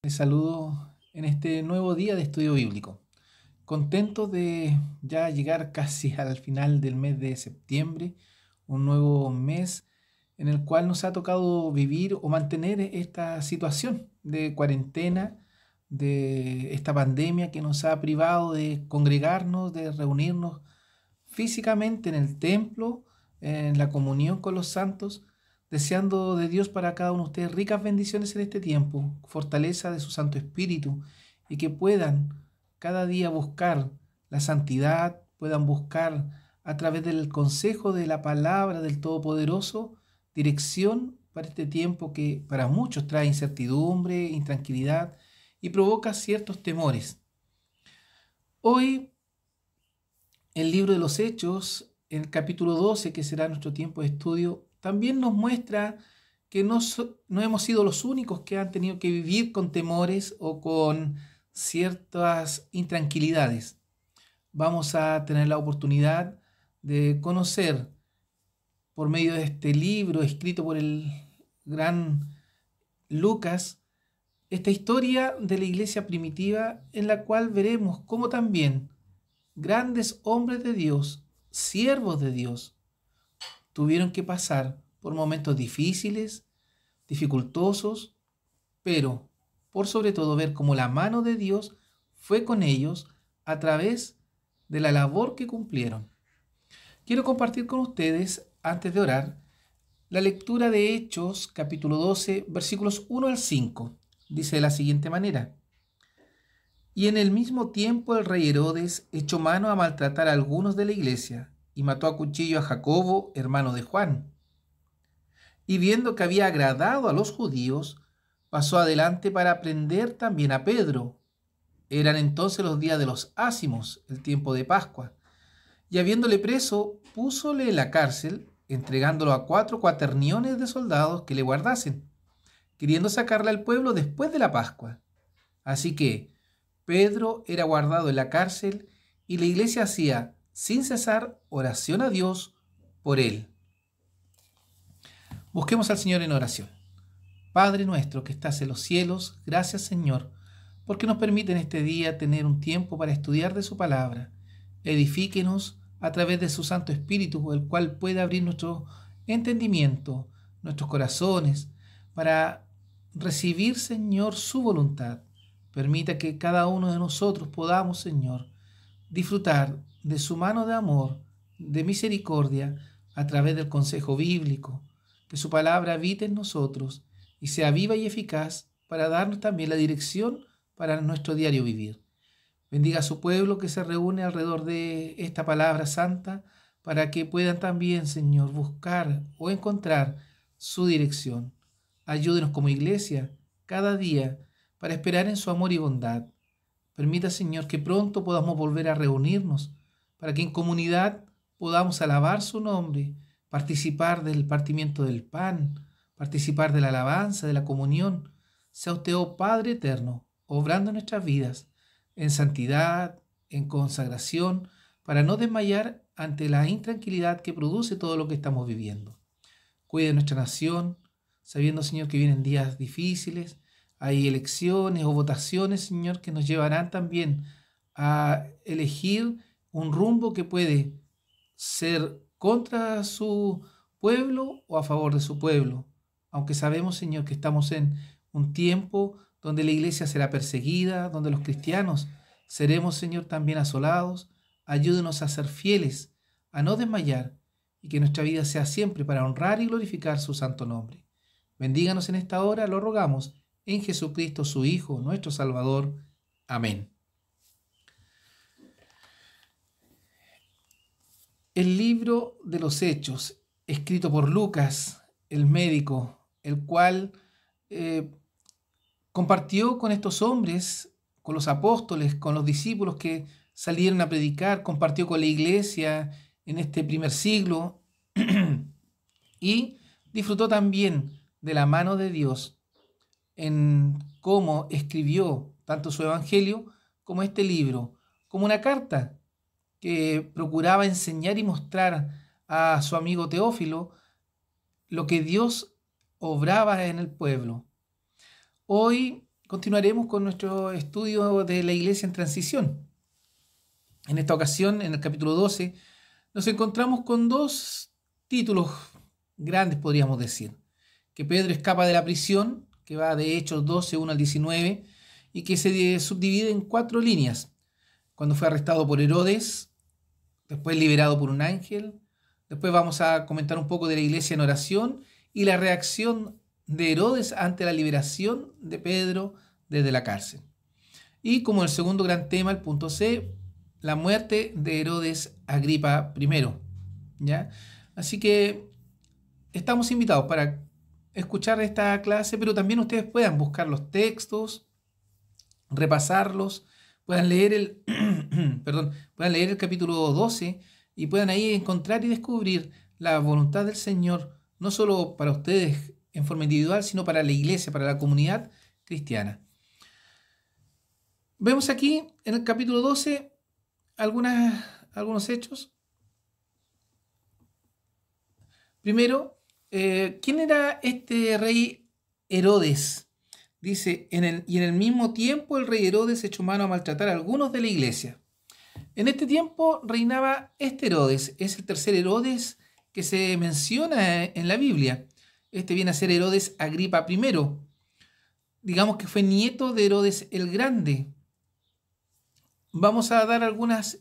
Les saludo en este nuevo día de estudio bíblico. Contento de ya llegar casi al final del mes de septiembre, un nuevo mes en el cual nos ha tocado vivir o mantener esta situación de cuarentena, de esta pandemia que nos ha privado de congregarnos, de reunirnos físicamente en el templo, en la comunión con los santos, deseando de Dios para cada uno de ustedes ricas bendiciones en este tiempo, fortaleza de su Santo Espíritu y que puedan cada día buscar la santidad, puedan buscar a través del consejo de la palabra del Todopoderoso dirección para este tiempo que para muchos trae incertidumbre, intranquilidad y provoca ciertos temores. Hoy el libro de los Hechos, en el capítulo 12, que será nuestro tiempo de estudio, también nos muestra que no hemos sido los únicos que han tenido que vivir con temores o con ciertas intranquilidades. Vamos a tener la oportunidad de conocer por medio de este libro escrito por el gran Lucas, esta historia de la iglesia primitiva en la cual veremos cómo también grandes hombres de Dios, siervos de Dios, tuvieron que pasar por momentos difíciles, dificultosos, pero por sobre todo ver cómo la mano de Dios fue con ellos a través de la labor que cumplieron. Quiero compartir con ustedes, antes de orar, la lectura de Hechos, capítulo 12, versículos 1 al 5. Dice de la siguiente manera: Y en el mismo tiempo el rey Herodes echó mano a maltratar a algunos de la iglesia y mató a cuchillo a Jacobo, hermano de Juan. Y viendo que había agradado a los judíos, pasó adelante para prender también a Pedro. Eran entonces los días de los ázimos, el tiempo de Pascua. Y habiéndole preso, púsole en la cárcel, entregándolo a 4 cuaterniones de soldados que le guardasen, queriendo sacarle al pueblo después de la Pascua. Así que Pedro era guardado en la cárcel y la iglesia hacía sin cesar oración a Dios por él. Busquemos al Señor en oración. Padre nuestro que estás en los cielos, gracias Señor, porque nos permite en este día tener un tiempo para estudiar de su palabra. Edifíquenos a través de su Santo Espíritu, el cual puede abrir nuestro entendimiento, nuestros corazones, para recibir, Señor, su voluntad. Permita que cada uno de nosotros podamos, Señor, disfrutar de su mano de amor, de misericordia, a través del consejo bíblico, que su palabra habite en nosotros y sea viva y eficaz para darnos también la dirección para nuestro diario vivir. Bendiga a su pueblo que se reúne alrededor de esta palabra santa para que puedan también, Señor, buscar o encontrar su dirección. Ayúdenos como iglesia cada día para esperar en su amor y bondad. Permita, Señor, que pronto podamos volver a reunirnos para que en comunidad podamos alabar su nombre, participar del partimiento del pan, participar de la alabanza, de la comunión. Sea usted, oh Padre eterno, obrando en nuestras vidas en santidad, en consagración, para no desmayar ante la intranquilidad que produce todo lo que estamos viviendo. Cuide nuestra nación, sabiendo, Señor, que vienen días difíciles, hay elecciones o votaciones, Señor, que nos llevarán también a elegir un rumbo que puede ser contra su pueblo o a favor de su pueblo. Aunque sabemos, Señor, que estamos en un tiempo donde la iglesia será perseguida, donde los cristianos seremos, Señor, también asolados. Ayúdenos a ser fieles, a no desmayar y que nuestra vida sea siempre para honrar y glorificar su santo nombre. Bendíganos en esta hora, lo rogamos, en Jesucristo, su Hijo, nuestro Salvador. Amén. El libro de los Hechos, escrito por Lucas, el médico, el cual compartió con estos hombres, con los apóstoles, con los discípulos que salieron a predicar, compartió con la iglesia en este primer siglo y disfrutó también de la mano de Dios en cómo escribió tanto su evangelio como este libro, como una carta que procuraba enseñar y mostrar a su amigo Teófilo lo que Dios obraba en el pueblo. Hoy continuaremos con nuestro estudio de la iglesia en transición. En esta ocasión, en el capítulo 12, nos encontramos con dos títulos grandes, podríamos decir. Que Pedro escapa de la prisión, que va de Hechos 12, 1 al 19, y que se subdivide en 4 líneas. Cuando fue arrestado por Herodes, después liberado por un ángel, después vamos a comentar un poco de la iglesia en oración y la reacción de Herodes ante la liberación de Pedro desde la cárcel. Y como el segundo gran tema, el punto C, la muerte de Herodes Agripa I. ¿Ya? Así que estamos invitados para escuchar esta clase, pero también ustedes puedan buscar los textos, repasarlos, puedan leer puedan leer el capítulo 12 y puedan ahí encontrar y descubrir la voluntad del Señor, no solo para ustedes en forma individual, sino para la iglesia, para la comunidad cristiana. Vemos aquí en el capítulo 12 algunos hechos. Primero, ¿quién era este rey Herodes? Dice, y en el mismo tiempo el rey Herodes echó mano a maltratar a algunos de la iglesia. En este tiempo reinaba este Herodes, es el tercer Herodes que se menciona en la Biblia. Este viene a ser Herodes Agripa I. Digamos que fue nieto de Herodes el Grande. Vamos a dar algunas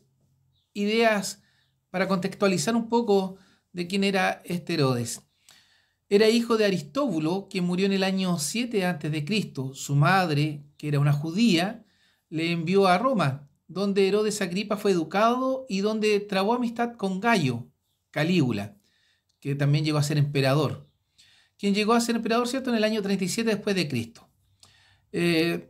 ideas para contextualizar un poco de quién era este Herodes. Era hijo de Aristóbulo, quien murió en el año 7 a.C. Su madre, que era una judía, le envió a Roma, donde Herodes Agripa fue educado y donde trabó amistad con Gayo, Calígula, que también llegó a ser emperador. Quien llegó a ser emperador, ¿cierto?, en el año 37 después de Cristo. Este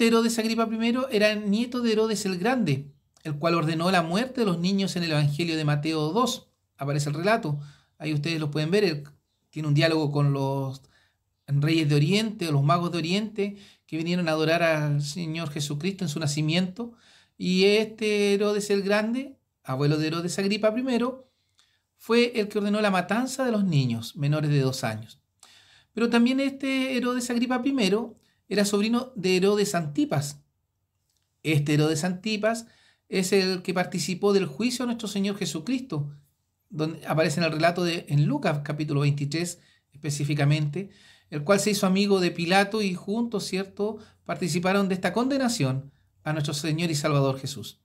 Herodes Agripa I era nieto de Herodes el Grande, el cual ordenó la muerte de los niños en el Evangelio de Mateo 2. Aparece el relato, ahí ustedes lo pueden ver. Tiene un diálogo con los reyes de Oriente o los magos de Oriente que vinieron a adorar al Señor Jesucristo en su nacimiento. Y este Herodes el Grande, abuelo de Herodes Agripa I, fue el que ordenó la matanza de los niños menores de 2 años. Pero también este Herodes Agripa I era sobrino de Herodes Antipas. Este Herodes Antipas es el que participó del juicio de nuestro Señor Jesucristo, donde aparece en el relato en Lucas capítulo 23 específicamente, el cual se hizo amigo de Pilato y juntos, ¿cierto?, participaron de esta condenación a nuestro Señor y Salvador Jesús.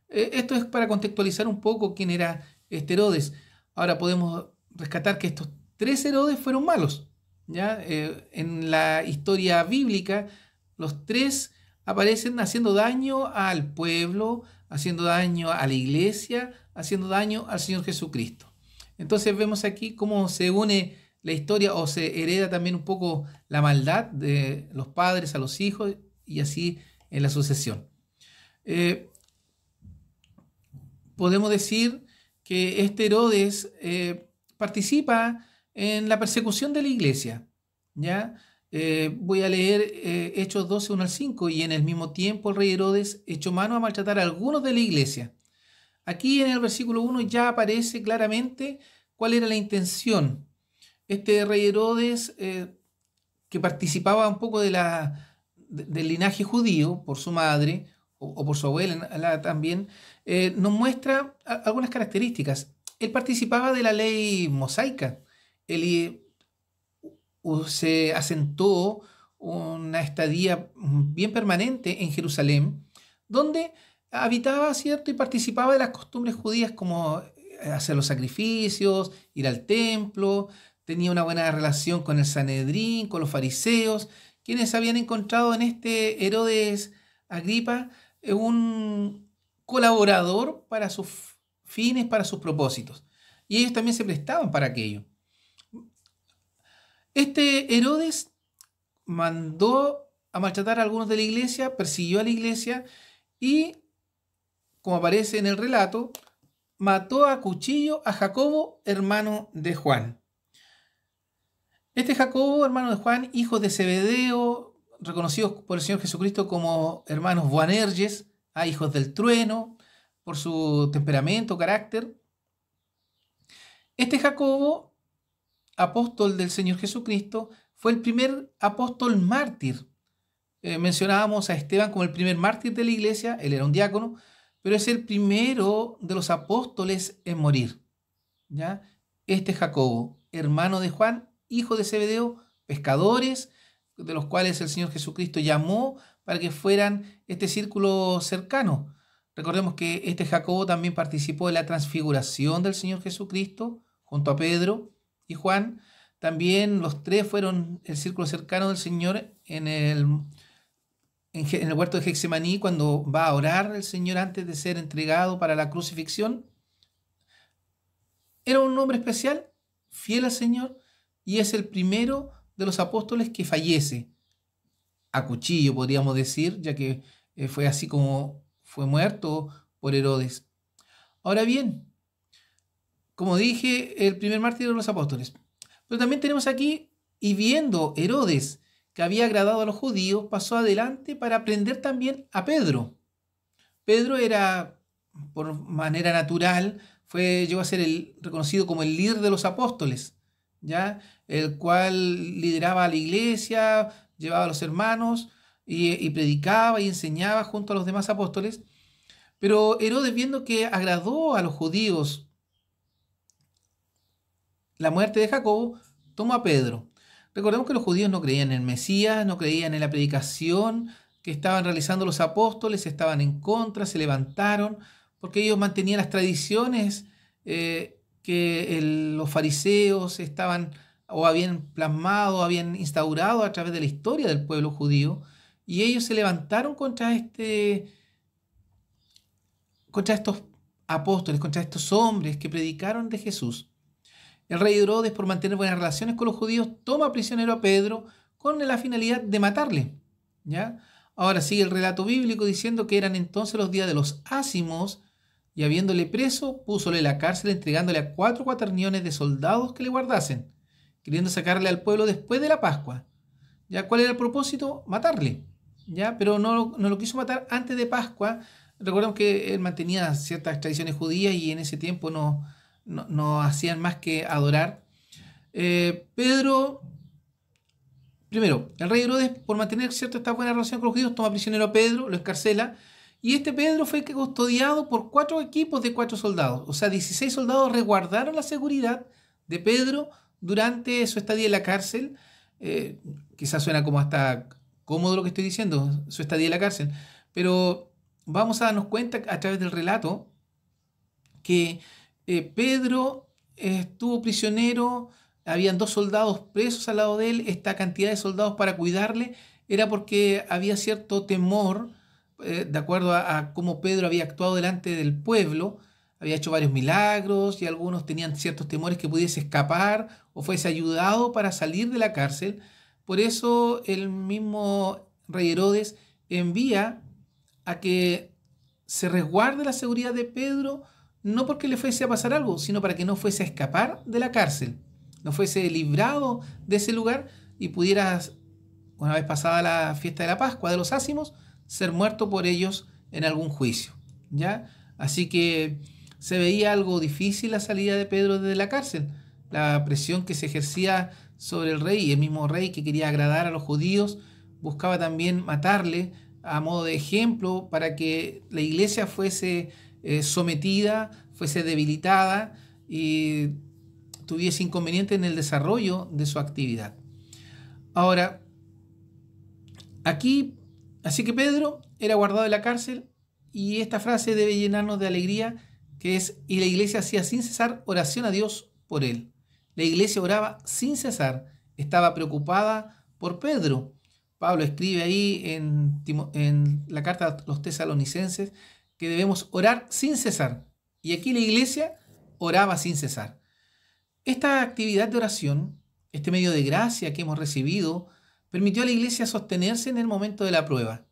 Esto es para contextualizar un poco quién era este Herodes. Ahora podemos rescatar que estos 3 Herodes fueron malos. ¿Ya? En la historia bíblica, los 3 aparecen haciendo daño al pueblo, haciendo daño a la iglesia, haciendo daño al Señor Jesucristo. Entonces vemos aquí cómo se une la historia o se hereda también un poco la maldad de los padres a los hijos y así en la sucesión. Podemos decir que este Herodes participa en la persecución de la iglesia. ¿Ya? Voy a leer Hechos 12, 1 al 5. Y en el mismo tiempo el rey Herodes echó mano a maltratar a algunos de la iglesia. Aquí en el versículo 1 ya aparece claramente cuál era la intención. Este rey Herodes, que participaba un poco del linaje judío por su madre o por su abuela también, nos muestra algunas características. Él participaba de la ley mosaica. Él se asentó una estadía bien permanente en Jerusalén, donde habitaba, ¿cierto?, y participaba de las costumbres judías como hacer los sacrificios, ir al templo. Tenía una buena relación con el Sanedrín, con los fariseos, quienes habían encontrado en este Herodes Agripa un colaborador para sus fines, para sus propósitos. Y ellos también se prestaban para aquello. Este Herodes mandó a maltratar a algunos de la iglesia, persiguió a la iglesia y, como aparece en el relato, mató a cuchillo a Jacobo, hermano de Juan. Este Jacobo, hermano de Juan, hijo de Zebedeo, reconocidos por el Señor Jesucristo como hermanos Boanerges, hijos del trueno, por su temperamento, carácter. Este Jacobo, apóstol del Señor Jesucristo, fue el primer apóstol mártir. mencionábamos a Esteban como el primer mártir de la iglesia. Él era un diácono, pero es el primero de los apóstoles en morir, ¿ya? Este Jacobo, hermano de Juan, hijo de Zebedeo, pescadores, de los cuales el Señor Jesucristo llamó para que fueran este círculo cercano. Recordemos que este Jacobo también participó en la transfiguración del Señor Jesucristo junto a Pedro y Juan. También los tres fueron el círculo cercano del Señor en el huerto de Getsemaní, cuando va a orar el Señor antes de ser entregado para la crucifixión. Era un hombre especial, fiel al Señor, y es el primero de los apóstoles que fallece a cuchillo, podríamos decir, ya que fue así como fue muerto por Herodes. Ahora bien, como dije, el primer mártir de los apóstoles. Pero también tenemos aquí, y viendo Herodes que había agradado a los judíos, pasó adelante para prender también a Pedro. Pedro era, por manera natural, llegó a ser reconocido como el líder de los apóstoles, ¿ya? El cual lideraba a la iglesia, llevaba a los hermanos y predicaba y enseñaba junto a los demás apóstoles. Pero Herodes, viendo que agradó a los judíos la muerte de Jacobo, tomó a Pedro. Recordemos que los judíos no creían en el Mesías, no creían en la predicación que estaban realizando los apóstoles, estaban en contra, se levantaron, porque ellos mantenían las tradiciones que los fariseos estaban o habían plasmado, habían instaurado a través de la historia del pueblo judío, y ellos se levantaron contra estos apóstoles, contra estos hombres que predicaron de Jesús. El rey Herodes, por mantener buenas relaciones con los judíos, toma prisionero a Pedro con la finalidad de matarle, ¿ya? Ahora sigue el relato bíblico diciendo que eran entonces los días de los ácimos, y habiéndole preso, púsole en la cárcel, entregándole a 4 cuaterniones de soldados que le guardasen, queriendo sacarle al pueblo después de la Pascua. ¿Ya? ¿Cuál era el propósito? Matarle, ¿ya? Pero no lo quiso matar antes de Pascua. Recordemos que él mantenía ciertas tradiciones judías y en ese tiempo no hacían más que adorar. Primero, el rey Herodes, por mantener esta buena relación con los judíos, toma prisionero a Pedro, lo escarcela, y este Pedro fue custodiado por 4 equipos de 4 soldados. O sea, 16 soldados resguardaron la seguridad de Pedro durante su estadía en la cárcel. Quizás suena como hasta cómodo lo que estoy diciendo, su estadía en la cárcel, pero vamos a darnos cuenta a través del relato que Pedro estuvo prisionero, habían 2 soldados presos al lado de él. Esta cantidad de soldados para cuidarle era porque había cierto temor, de acuerdo a cómo Pedro había actuado delante del pueblo. Había hecho varios milagros y algunos tenían ciertos temores que pudiese escapar o fuese ayudado para salir de la cárcel. Por eso el mismo rey Herodes envía a que se resguarde la seguridad de Pedro, no porque le fuese a pasar algo, sino para que no fuese a escapar de la cárcel, no fuese librado de ese lugar y pudiera, una vez pasada la fiesta de la Pascua de los ácimos, ser muerto por ellos en algún juicio, ¿ya? Así que se veía algo difícil la salida de Pedro de la cárcel, la presión que se ejercía sobre el rey, y el mismo rey, que quería agradar a los judíos, buscaba también matarle a modo de ejemplo para que la iglesia fuese sometida, fuese debilitada y tuviese inconveniente en el desarrollo de su actividad. Ahora, aquí, así que Pedro era guardado en la cárcel, y esta frase debe llenarnos de alegría, que es: y la iglesia hacía sin cesar oración a Dios por él. La iglesia oraba sin cesar, estaba preocupada por Pedro. Pablo escribe ahí en la carta a los tesalonicenses que debemos orar sin cesar. Y aquí la iglesia oraba sin cesar. Esta actividad de oración, este medio de gracia que hemos recibido, permitió a la iglesia sostenerse en el momento de la prueba.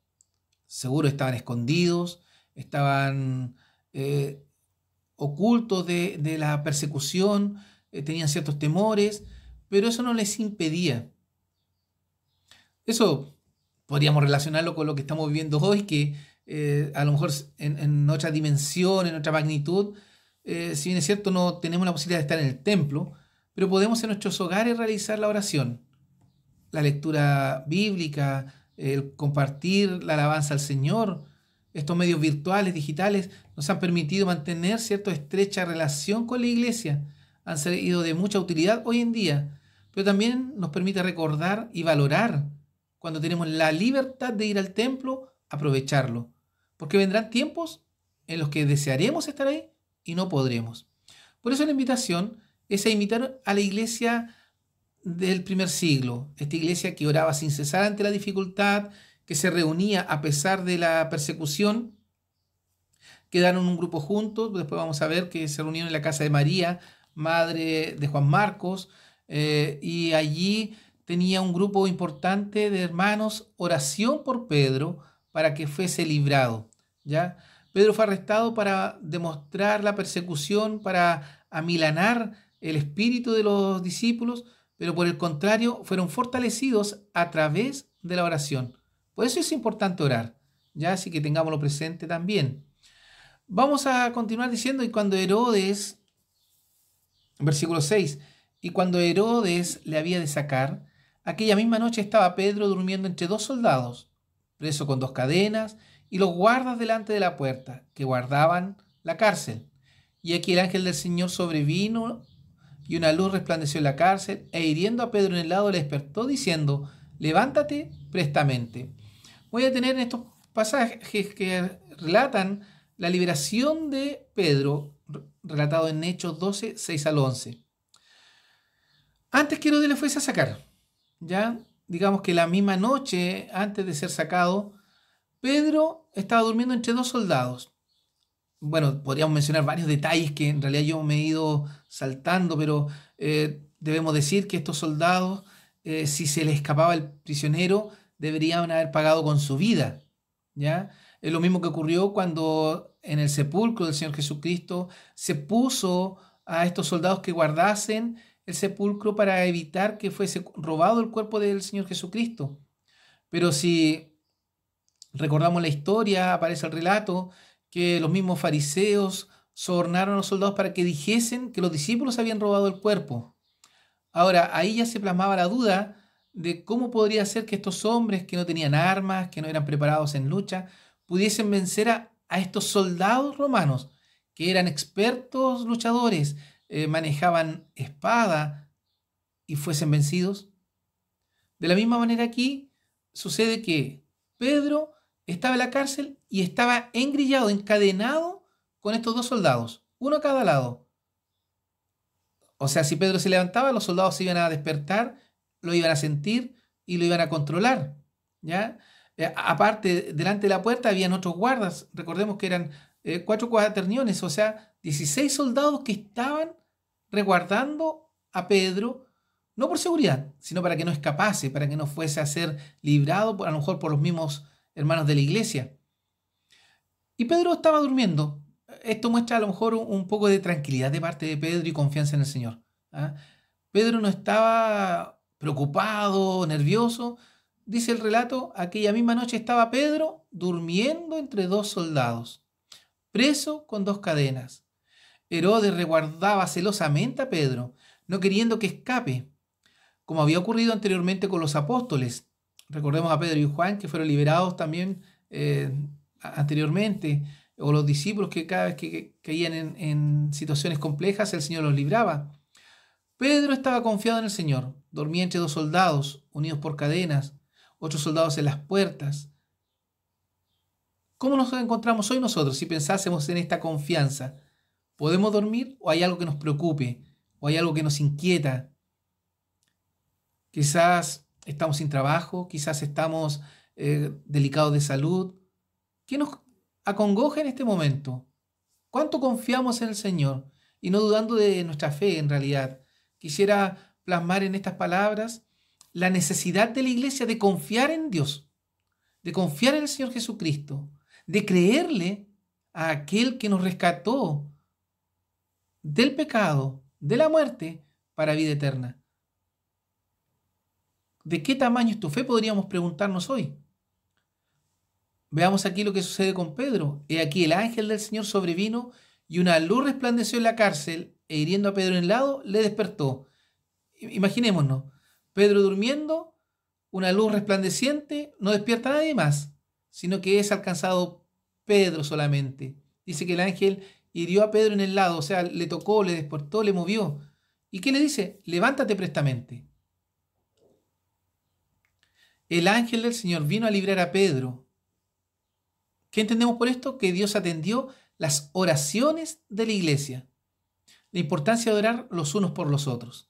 Seguro estaban escondidos, estaban ocultos de la persecución, tenían ciertos temores, pero eso no les impedía. Eso podríamos relacionarlo con lo que estamos viviendo hoy, que a lo mejor en otra dimensión, en otra magnitud, si bien es cierto, no tenemos la posibilidad de estar en el templo, pero podemos en nuestros hogares realizar la oración, la lectura bíblica, el compartir la alabanza al Señor. Estos medios virtuales, digitales, nos han permitido mantener cierta estrecha relación con la iglesia. Han sido de mucha utilidad hoy en día, pero también nos permite recordar y valorar cuando tenemos la libertad de ir al templo, aprovecharlo, porque vendrán tiempos en los que desearemos estar ahí y no podremos. Por eso la invitación es a imitar a la iglesia del primer siglo, esta iglesia que oraba sin cesar ante la dificultad, que se reunía a pesar de la persecución, quedaron un grupo juntos. Después vamos a ver que se reunieron en la casa de María, madre de Juan Marcos, y allí tenía un grupo importante de hermanos oración por Pedro para que fuese librado, ¿ya? Pedro fue arrestado para demostrar la persecución, para amilanar el espíritu de los discípulos, pero por el contrario fueron fortalecidos a través de la oración. Por eso es importante orar, ya, así que tengámoslo presente también. Vamos a continuar diciendo, y cuando Herodes, versículo 6, y cuando Herodes le había de sacar, aquella misma noche estaba Pedro durmiendo entre dos soldados, preso con dos cadenas, y los guardas delante de la puerta, que guardaban la cárcel. Y aquí el ángel del Señor sobrevino, y una luz resplandeció en la cárcel, e hiriendo a Pedro en el lado le despertó, diciendo: levántate prestamente. Voy a tener en estos pasajes que relatan la liberación de Pedro, relatado en Hechos 12, 6 al 11. Antes que Herodes le fuese a sacar, ya digamos que la misma noche antes de ser sacado, Pedro estaba durmiendo entre dos soldados. Bueno, podríamos mencionar varios detalles que en realidad yo me he ido saltando, pero debemos decir que estos soldados, si se les escapaba el prisionero, deberían haber pagado con su vida, ¿ya? Es lo mismo que ocurrió cuando en el sepulcro del Señor Jesucristo se puso a estos soldados que guardasen el sepulcro para evitar que fuese robado el cuerpo del Señor Jesucristo. Pero si recordamos la historia, aparece el relato que los mismos fariseos sobornaron a los soldados para que dijesen que los discípulos habían robado el cuerpo. Ahora, ahí ya se plasmaba la duda de cómo podría ser que estos hombres que no tenían armas, que no eran preparados en lucha, pudiesen vencer a estos soldados romanos, que eran expertos luchadores, manejaban espada y fuesen vencidos. De la misma manera aquí sucede que Pedro estaba en la cárcel y estaba engrillado, encadenado con estos dos soldados, uno a cada lado. O sea, si Pedro se levantaba, los soldados se iban a despertar, lo iban a sentir y lo iban a controlar, ¿ya? Aparte, delante de la puerta habían otros guardas. Recordemos que eran 4 cuaterniones, o sea, 16 soldados que estaban resguardando a Pedro, no por seguridad, sino para que no escapase, para que no fuese a ser librado, a lo mejor por los mismos hermanos de la iglesia. Y Pedro estaba durmiendo. Esto muestra a lo mejor un poco de tranquilidad de parte de Pedro y confianza en el Señor, ¿ah? Pedro no estaba preocupado, nervioso. Dice el relato, aquella misma noche estaba Pedro durmiendo entre dos soldados, preso con dos cadenas. Herodes resguardaba celosamente a Pedro, no queriendo que escape, como había ocurrido anteriormente con los apóstoles. Recordemos a Pedro y Juan, que fueron liberados también anteriormente, o los discípulos que cada vez que caían en situaciones complejas, el Señor los libraba. Pedro estaba confiado en el Señor, dormía entre dos soldados, unidos por cadenas, otros soldados en las puertas. ¿Cómo nos encontramos hoy nosotros si pensásemos en esta confianza? ¿Podemos dormir o hay algo que nos preocupe o hay algo que nos inquieta? Quizás estamos sin trabajo, quizás estamos delicados de salud. ¿Qué nos acongoja en este momento? ¿Cuánto confiamos en el Señor? Y no dudando de nuestra fe en realidad. Quisiera plasmar en estas palabras la necesidad de la iglesia de confiar en Dios, de confiar en el Señor Jesucristo, de creerle a aquel que nos rescató del pecado, de la muerte, para vida eterna. ¿De qué tamaño es tu fe? Podríamos preguntarnos hoy. Veamos aquí lo que sucede con Pedro. He aquí el ángel del Señor sobrevino y una luz resplandeció en la cárcel e hiriendo a Pedro en el lado, le despertó. Imaginémonos, Pedro durmiendo, una luz resplandeciente no despierta a nadie más, sino que es alcanzado Pedro solamente. Dice que el ángel hirió a Pedro en el lado, o sea, le tocó, le despertó, le movió. ¿Y qué le dice? Levántate prestamente. El ángel del Señor vino a librar a Pedro. ¿Qué entendemos por esto? Que Dios atendió las oraciones de la iglesia. La importancia de orar los unos por los otros.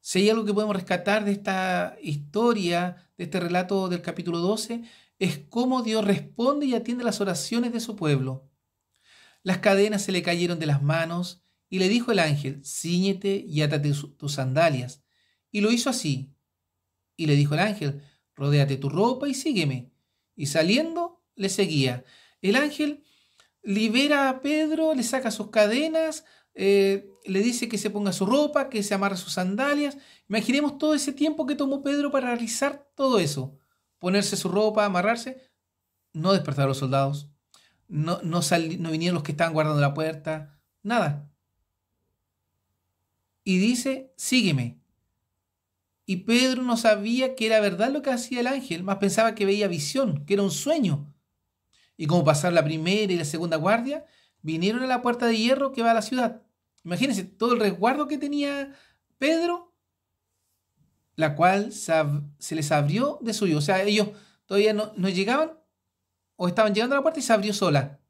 Si hay algo que podemos rescatar de esta historia, de este relato del capítulo 12, es cómo Dios responde y atiende las oraciones de su pueblo. Las cadenas se le cayeron de las manos y le dijo el ángel, cíñete y átate tus sandalias. Y lo hizo así. Y le dijo el ángel, rodéate tu ropa y sígueme. Y saliendo, le seguía. El ángel libera a Pedro, le saca sus cadenas, le dice que se ponga su ropa, que se amarre sus sandalias. Imaginemos todo ese tiempo que tomó Pedro para realizar todo eso. Ponerse su ropa, amarrarse, no despertar a los soldados, no vinieron los que estaban guardando la puerta, nada. Y dice, sígueme. Y Pedro no sabía que era verdad lo que hacía el ángel, más pensaba que veía visión, que era un sueño. Y como pasaron la primera y la segunda guardia, vinieron a la puerta de hierro que va a la ciudad. Imagínense todo el resguardo que tenía Pedro, la cual se les abrió de suyo. O sea, ellos todavía no llegaban o estaban llegando a la puerta y se abrió sola.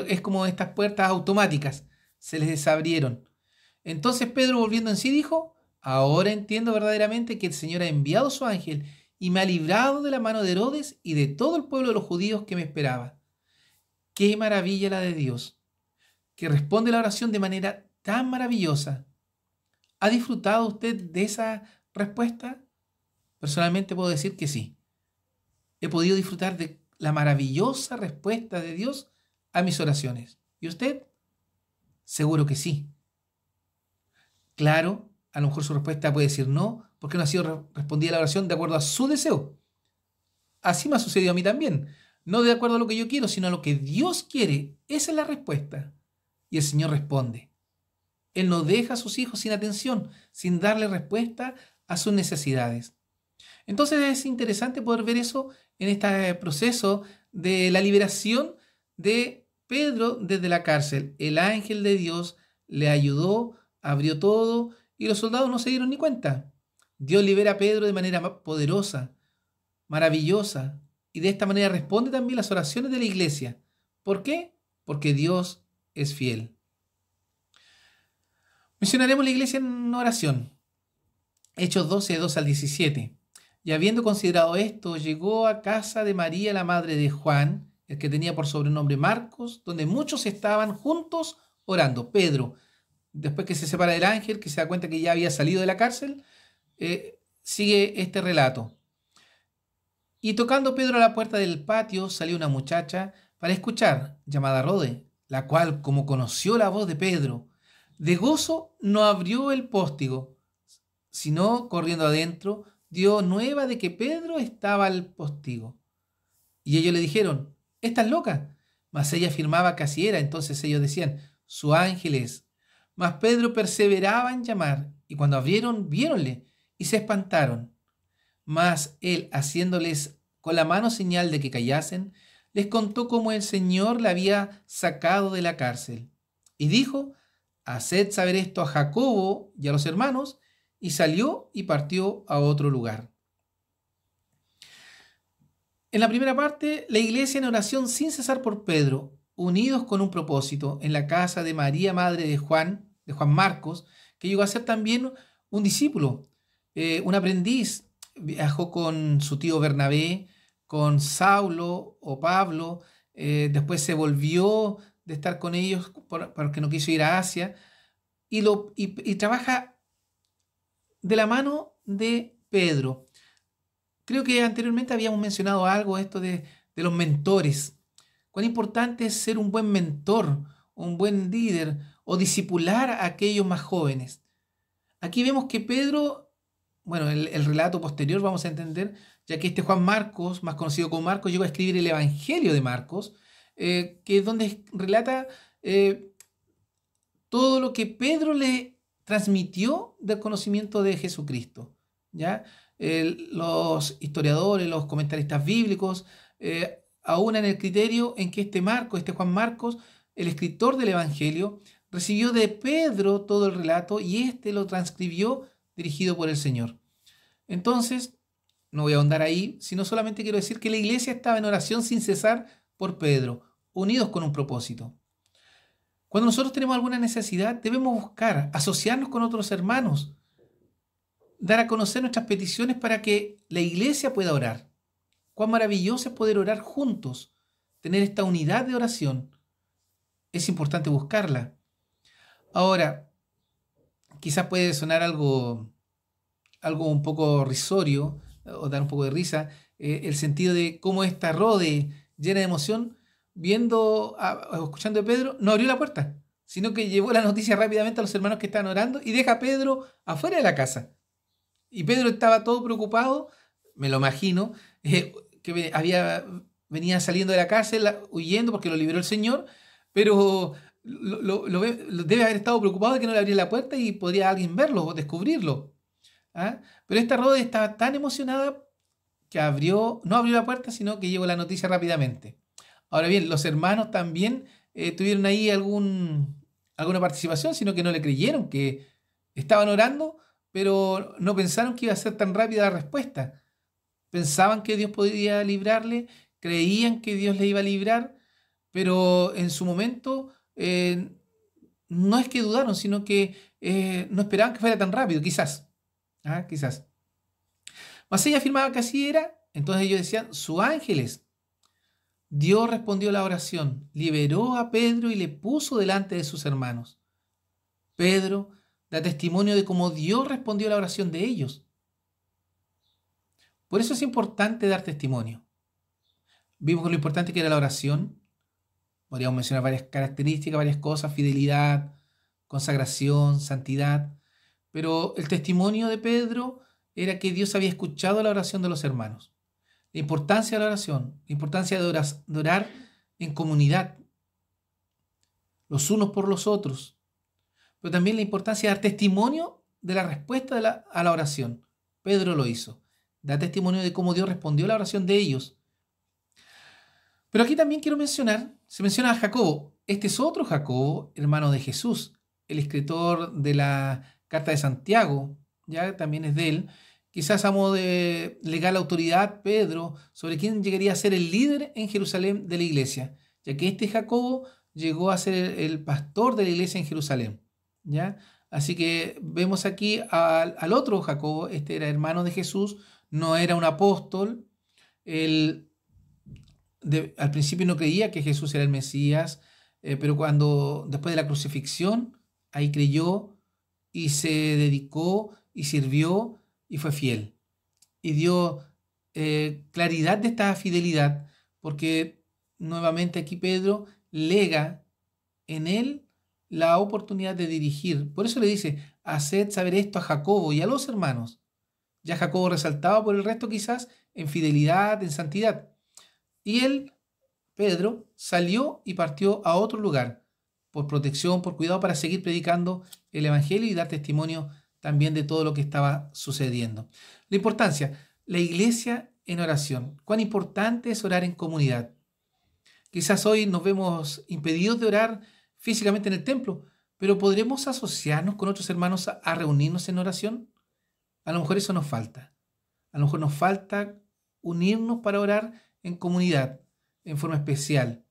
Es como estas puertas automáticas, se les desabrieron. Entonces Pedro, volviendo en sí, dijo, ahora entiendo verdaderamente que el Señor ha enviado su ángel y me ha librado de la mano de Herodes y de todo el pueblo de los judíos que me esperaba. Qué maravilla la de Dios, que responde la oración de manera tan maravillosa. ¿Ha disfrutado usted de esa respuesta? Personalmente puedo decir que sí. He podido disfrutar de la maravillosa respuesta de Dios a mis oraciones. ¿Y usted? Seguro que sí. Claro, a lo mejor su respuesta puede decir no, porque no ha sido respondida la oración de acuerdo a su deseo. Así me ha sucedido a mí también. No de acuerdo a lo que yo quiero, sino a lo que Dios quiere. Esa es la respuesta. Y el Señor responde. Él no deja a sus hijos sin atención, sin darle respuesta a sus necesidades. Entonces es interesante poder ver eso en este proceso de la liberación de Pedro desde la cárcel. El ángel de Dios le ayudó, abrió todo y los soldados no se dieron ni cuenta. Dios libera a Pedro de manera poderosa, maravillosa, y de esta manera responde también las oraciones de la iglesia. ¿Por qué? Porque Dios es fiel. Mencionaremos la iglesia en oración. Hechos 12, 2 al 17. Y habiendo considerado esto, llegó a casa de María, la madre de Juan, el que tenía por sobrenombre Marcos, donde muchos estaban juntos orando. Pedro, después que se separa del ángel, que se da cuenta que ya había salido de la cárcel, sigue este relato. Y tocando Pedro a la puerta del patio, salió una muchacha para escuchar, llamada Rode, la cual, como conoció la voz de Pedro, de gozo no abrió el póstigo, sino corriendo adentro, dio nueva de que Pedro estaba al postigo. Y ellos le dijeron, ¿estás loca? Mas ella afirmaba que así era. Entonces ellos decían, su ángel es. Mas Pedro perseveraba en llamar, y cuando abrieron, viéronle, y se espantaron. Mas él, haciéndoles con la mano señal de que callasen, les contó cómo el Señor le había sacado de la cárcel. Y dijo, haced saber esto a Jacobo y a los hermanos, y salió y partió a otro lugar. En la primera parte, la iglesia en oración sin cesar por Pedro, unidos con un propósito, en la casa de María, madre de Juan Marcos, que llegó a ser también un discípulo, un aprendiz. Viajó con su tío Bernabé, con Saulo o Pablo, después se volvió de estar con ellos porque no quiso ir a Asia, y trabaja de la mano de Pedro. Creo que anteriormente habíamos mencionado algo, esto de los mentores. Cuán importante es ser un buen mentor, un buen líder o discipular a aquellos más jóvenes. Aquí vemos que Pedro, bueno, el relato posterior vamos a entender, ya que este Juan Marcos, más conocido como Marcos, llegó a escribir el Evangelio de Marcos, que es donde relata todo lo que Pedro le transmitió del conocimiento de Jesucristo, ¿ya? los historiadores, los comentaristas bíblicos, aunan el criterio en que este Juan Marcos, el escritor del Evangelio, recibió de Pedro todo el relato y éste lo transcribió dirigido por el Señor. Entonces, no voy a ahondar ahí, sino solamente quiero decir que la iglesia estaba en oración sin cesar por Pedro, unidos con un propósito. Cuando nosotros tenemos alguna necesidad, debemos buscar asociarnos con otros hermanos, dar a conocer nuestras peticiones para que la iglesia pueda orar. Cuán maravilloso es poder orar juntos, tener esta unidad de oración. Es importante buscarla. Ahora, quizás puede sonar algo un poco risorio o dar un poco de risa, el sentido de cómo esta Rode llena de emoción, escuchando a Pedro, no abrió la puerta, sino que llevó la noticia rápidamente a los hermanos que estaban orando y deja a Pedro afuera de la casa. Y Pedro estaba todo preocupado, me lo imagino, venía saliendo de la cárcel huyendo porque lo liberó el Señor, pero debe haber estado preocupado de que no le abriera la puerta y podría alguien verlo o descubrirlo. ¿Ah? Pero esta Rode estaba tan emocionada que no abrió la puerta, sino que llevó la noticia rápidamente. Ahora bien, los hermanos también tuvieron ahí alguna participación, sino que no le creyeron, que estaban orando, pero no pensaron que iba a ser tan rápida la respuesta. Pensaban que Dios podía librarle, creían que Dios le iba a librar, pero en su momento no es que dudaron, sino que no esperaban que fuera tan rápido, quizás. Quizás. Mas ella afirmaba que así era, entonces ellos decían, sus ángeles. Dios respondió a la oración, liberó a Pedro y le puso delante de sus hermanos. Pedro da testimonio de cómo Dios respondió a la oración de ellos. Por eso es importante dar testimonio. Vimos lo importante que era la oración. Podríamos mencionar varias características, varias cosas, fidelidad, consagración, santidad. Pero el testimonio de Pedro era que Dios había escuchado la oración de los hermanos. La importancia de la oración, la importancia de orar en comunidad, los unos por los otros. Pero también la importancia de dar testimonio de la respuesta a la oración. Pedro lo hizo. Da testimonio de cómo Dios respondió a la oración de ellos. Pero aquí también quiero se menciona a Jacobo. Este es otro Jacobo, hermano de Jesús, el escritor de la Carta de Santiago, ya también es de él. Quizás a modo de legal autoridad, Pedro, sobre quién llegaría a ser el líder en Jerusalén de la iglesia, ya que este Jacobo llegó a ser el pastor de la iglesia en Jerusalén, ¿ya? Así que vemos aquí al otro Jacobo, este era hermano de Jesús, no era un apóstol, al principio no creía que Jesús era el Mesías, pero después de la crucifixión, ahí creyó y se dedicó y sirvió y fue fiel. Y dio claridad de esta fidelidad, porque nuevamente aquí Pedro lega en él la oportunidad de dirigir. Por eso le dice, haced saber esto a Jacobo y a los hermanos. Ya Jacobo resaltaba por el resto quizás en fidelidad, en santidad. Y él, Pedro, salió y partió a otro lugar, por protección, por cuidado, para seguir predicando el Evangelio y dar testimonio también de todo lo que estaba sucediendo. La importancia, la iglesia en oración. Cuán importante es orar en comunidad. Quizás hoy nos vemos impedidos de orar físicamente en el templo, pero ¿podremos asociarnos con otros hermanos a reunirnos en oración? A lo mejor eso nos falta. A lo mejor nos falta unirnos para orar en comunidad, en forma especial.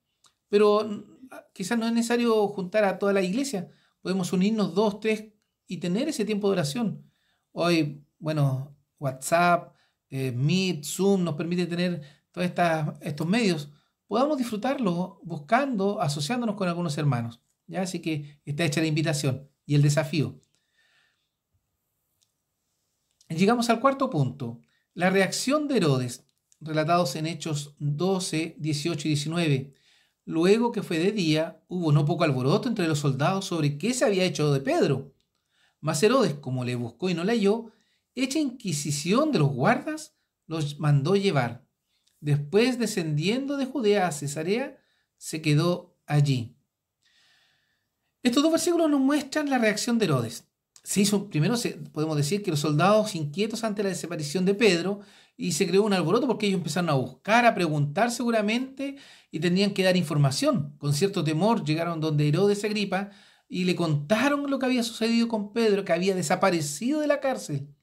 Pero quizás no es necesario juntar a toda la iglesia. Podemos unirnos 2, 3 y tener ese tiempo de oración. Hoy, bueno, WhatsApp, Meet, Zoom nos permite tener todos estos medios. Podamos disfrutarlos buscando, asociándonos con algunos hermanos. ¿Ya? Así que está hecha la invitación y el desafío. Llegamos al cuarto punto. La reacción de Herodes, relatados en Hechos 12, 18 y 19. Luego que fue de día, hubo no poco alboroto entre los soldados sobre qué se había hecho de Pedro. Mas Herodes, como le buscó y no le halló, hecha inquisición de los guardas, los mandó llevar. Después, descendiendo de Judea a Cesarea, se quedó allí. Estos dos versículos nos muestran la reacción de Herodes. primero podemos decir que los soldados inquietos ante la desaparición de Pedro, y se creó un alboroto porque ellos empezaron a buscar, a preguntar seguramente, y tenían que dar información. Con cierto temor llegaron donde Herodes Agripa y le contaron lo que había sucedido con Pedro, que había desaparecido de la cárcel.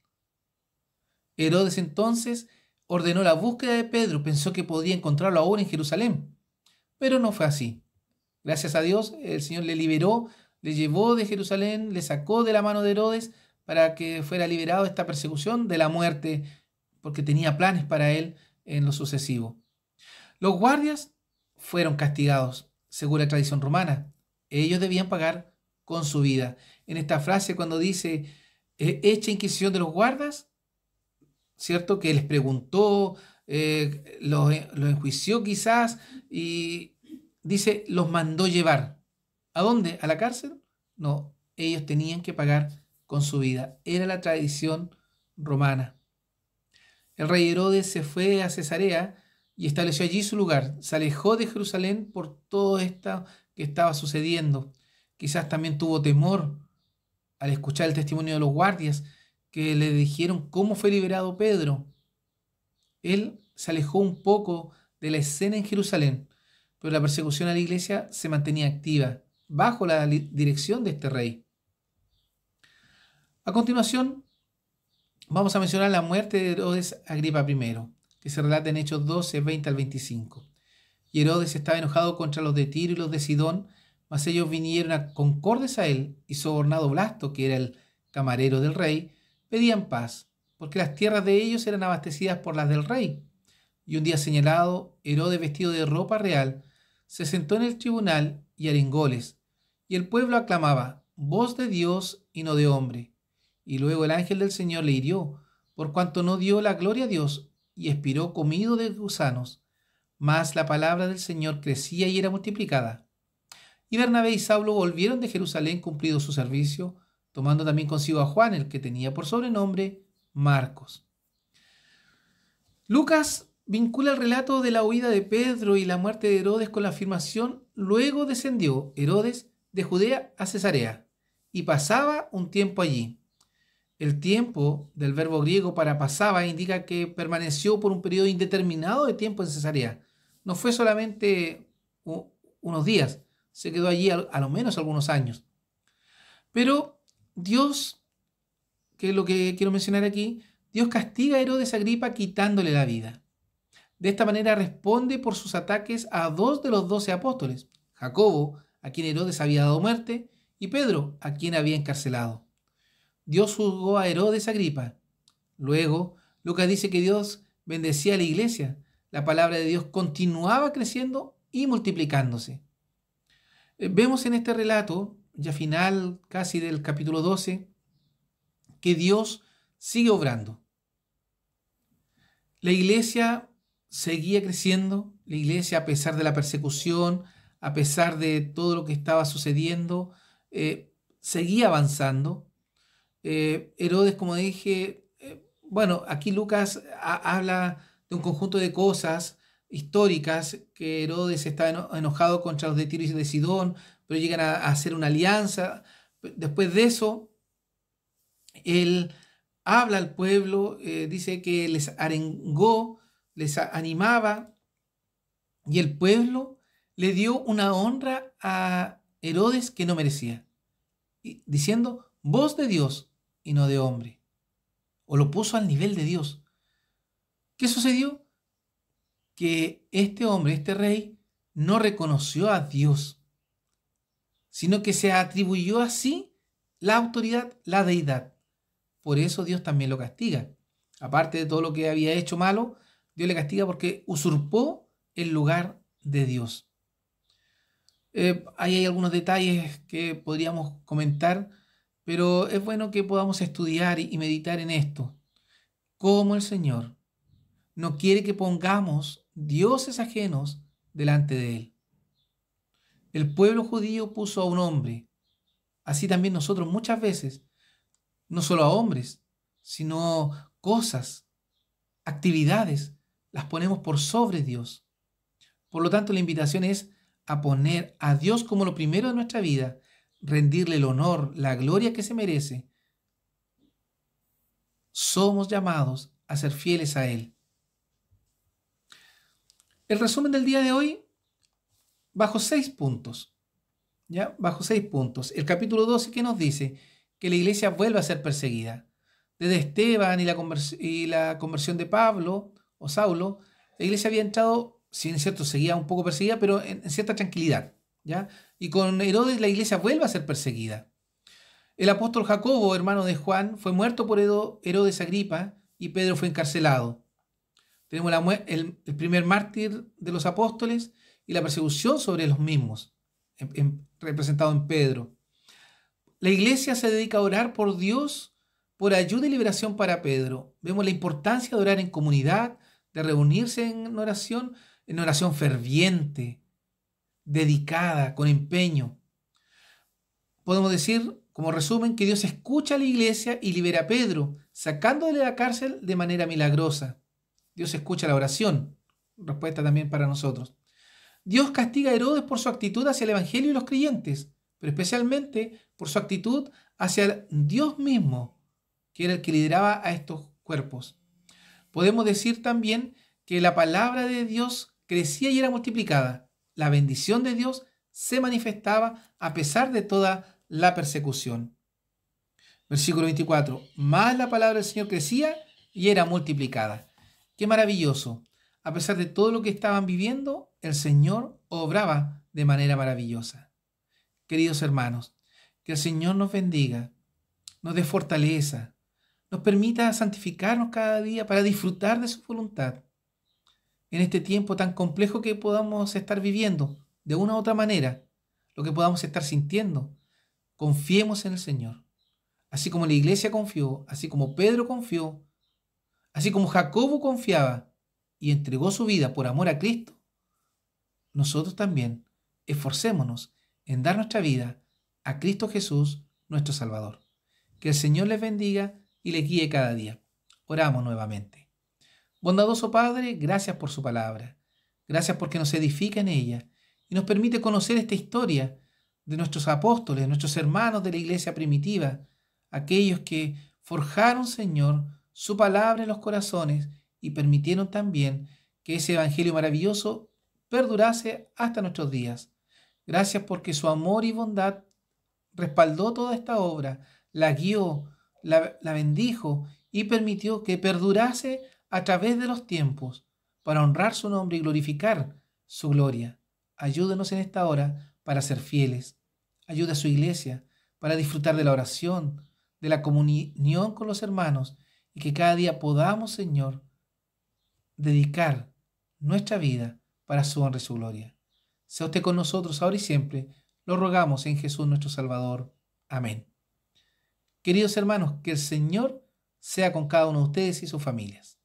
Herodes entonces ordenó la búsqueda de Pedro, pensó que podía encontrarlo ahora en Jerusalén, pero no fue así. Gracias a Dios, el Señor le liberó, le llevó de Jerusalén, le sacó de la mano de Herodes para que fuera liberado de esta persecución, de la muerte, porque tenía planes para él en lo sucesivo. Los guardias fueron castigados, según la tradición romana. Ellos debían pagar con su vida. En esta frase, cuando dice hecha inquisición de los guardas, ¿cierto? Que les preguntó, los enjuició quizás, y dice, los mandó llevar. ¿A dónde? ¿A la cárcel? No, ellos tenían que pagar con su vida. Era la tradición romana. El rey Herodes se fue a Cesarea y estableció allí su lugar. Se alejó de Jerusalén por todo esto que estaba sucediendo. Quizás también tuvo temor al escuchar el testimonio de los guardias que le dijeron cómo fue liberado Pedro. Él se alejó un poco de la escena en Jerusalén, pero la persecución a la iglesia se mantenía activa bajo la dirección de este rey. A continuación, vamos a mencionar la muerte de Herodes Agripa I, que se relata en Hechos 12, 20 al 25. Y Herodes estaba enojado contra los de Tiro y los de Sidón, mas ellos vinieron concordes a él, y sobornado Blasto, que era el camarero del rey, pedían paz, porque las tierras de ellos eran abastecidas por las del rey. Y un día señalado, Herodes, vestido de ropa real, se sentó en el tribunal y arengóles, y el pueblo aclamaba, voz de Dios y no de hombre. Y luego el ángel del Señor le hirió, por cuanto no dio la gloria a Dios, y expiró comido de gusanos. Mas la palabra del Señor crecía y era multiplicada. Y Bernabé y Saulo volvieron de Jerusalén cumplido su servicio, tomando también consigo a Juan, el que tenía por sobrenombre Marcos. Lucas vincula el relato de la huida de Pedro y la muerte de Herodes con la afirmación: luego descendió Herodes de Judea a Cesarea, y pasaba un tiempo allí. El tiempo del verbo griego para pasaba indica que permaneció por un periodo indeterminado de tiempo en Cesarea. No fue solamente unos días, se quedó allí a lo menos algunos años. Pero Dios, que es lo que quiero mencionar aquí, Dios castiga a Herodes Agripa quitándole la vida. De esta manera responde por sus ataques a 2 de los 12 apóstoles, Jacobo, a quien Herodes había dado muerte, y Pedro, a quien había encarcelado. Dios juzgó a Herodes Agripa. Luego, Lucas dice que Dios bendecía a la iglesia. La palabra de Dios continuaba creciendo y multiplicándose. Vemos en este relato, ya final casi del capítulo 12, que Dios sigue obrando. La iglesia seguía creciendo, la iglesia, a pesar de la persecución, a pesar de todo lo que estaba sucediendo, seguía avanzando. Herodes, como dije, bueno, aquí Lucas habla de un conjunto de cosas históricas, que Herodes estaba enojado contra los de Tiro y de Sidón, pero llegan a hacer una alianza. Después de eso, él habla al pueblo, dice que les arengó, les animaba, y el pueblo le dio una honra a Herodes que no merecía, diciendo, voz de Dios y no de hombre, o lo puso al nivel de Dios. ¿Qué sucedió? Que este hombre, este rey, no reconoció a Dios, sino que se atribuyó así la autoridad, la deidad. Por eso Dios también lo castiga. Aparte de todo lo que había hecho malo, Dios le castiga porque usurpó el lugar de Dios. Ahí hay algunos detalles que podríamos comentar, pero es bueno que podamos estudiar y meditar en esto. Cómo el Señor no quiere que pongamos dioses ajenos delante de Él. El pueblo judío puso a un hombre. Así también nosotros muchas veces, no solo a hombres, sino cosas, actividades, las ponemos por sobre Dios. Por lo tanto, la invitación es a poner a Dios como lo primero de nuestra vida, rendirle el honor, la gloria que se merece, somos llamados a ser fieles a Él. El resumen del día de hoy, bajo 6 puntos. ¿Ya? Bajo 6 puntos. El capítulo 12 que nos dice que la iglesia vuelve a ser perseguida. Desde Esteban y la conversión de Pablo o Saulo, la iglesia había entrado, si es cierto, seguía un poco perseguida, pero en cierta tranquilidad. ¿Ya? Y con Herodes la iglesia vuelve a ser perseguida. El apóstol Jacobo, hermano de Juan, fue muerto por Herodes Agripa y Pedro fue encarcelado. Tenemos el primer mártir de los apóstoles y la persecución sobre los mismos, representado en Pedro. La iglesia se dedica a orar por Dios, por ayuda y liberación para Pedro. Vemos la importancia de orar en comunidad, de reunirse en oración ferviente, dedicada, con empeño. Podemos decir, como resumen, que Dios escucha a la iglesia y libera a Pedro, sacándole de la cárcel de manera milagrosa. Dios escucha la oración. Respuesta también para nosotros. Dios castiga a Herodes por su actitud hacia el Evangelio y los creyentes, pero especialmente por su actitud hacia Dios mismo, que era el que lideraba a estos cuerpos. Podemos decir también que la palabra de Dios crecía y era multiplicada. La bendición de Dios se manifestaba a pesar de toda la persecución. Versículo 24. Más la palabra del Señor crecía y era multiplicada. ¡Qué maravilloso! A pesar de todo lo que estaban viviendo, el Señor obraba de manera maravillosa. Queridos hermanos, que el Señor nos bendiga, nos dé fortaleza, nos permita santificarnos cada día para disfrutar de su voluntad. En este tiempo tan complejo que podamos estar viviendo, de una u otra manera, lo que podamos estar sintiendo, confiemos en el Señor. Así como la iglesia confió, así como Pedro confió, así como Jacobo confiaba y entregó su vida por amor a Cristo, nosotros también esforcémonos en dar nuestra vida a Cristo Jesús, nuestro Salvador. Que el Señor les bendiga y les guíe cada día. Oramos nuevamente. Bondadoso Padre, gracias por su palabra. Gracias porque nos edifica en ella y nos permite conocer esta historia de nuestros apóstoles, de nuestros hermanos de la iglesia primitiva, aquellos que forjaron, Señor, su palabra en los corazones y permitieron también que ese evangelio maravilloso perdurase hasta nuestros días. Gracias porque su amor y bondad respaldó toda esta obra, la guió, la bendijo y permitió que perdurase a través de los tiempos para honrar su nombre y glorificar su gloria. Ayúdenos en esta hora para ser fieles. Ayuda a su iglesia para disfrutar de la oración, de la comunión con los hermanos y que cada día podamos, Señor, dedicar nuestra vida para su honra y su gloria. Sea usted con nosotros ahora y siempre. Lo rogamos en Jesús nuestro Salvador. Amén. Queridos hermanos, que el Señor sea con cada uno de ustedes y sus familias.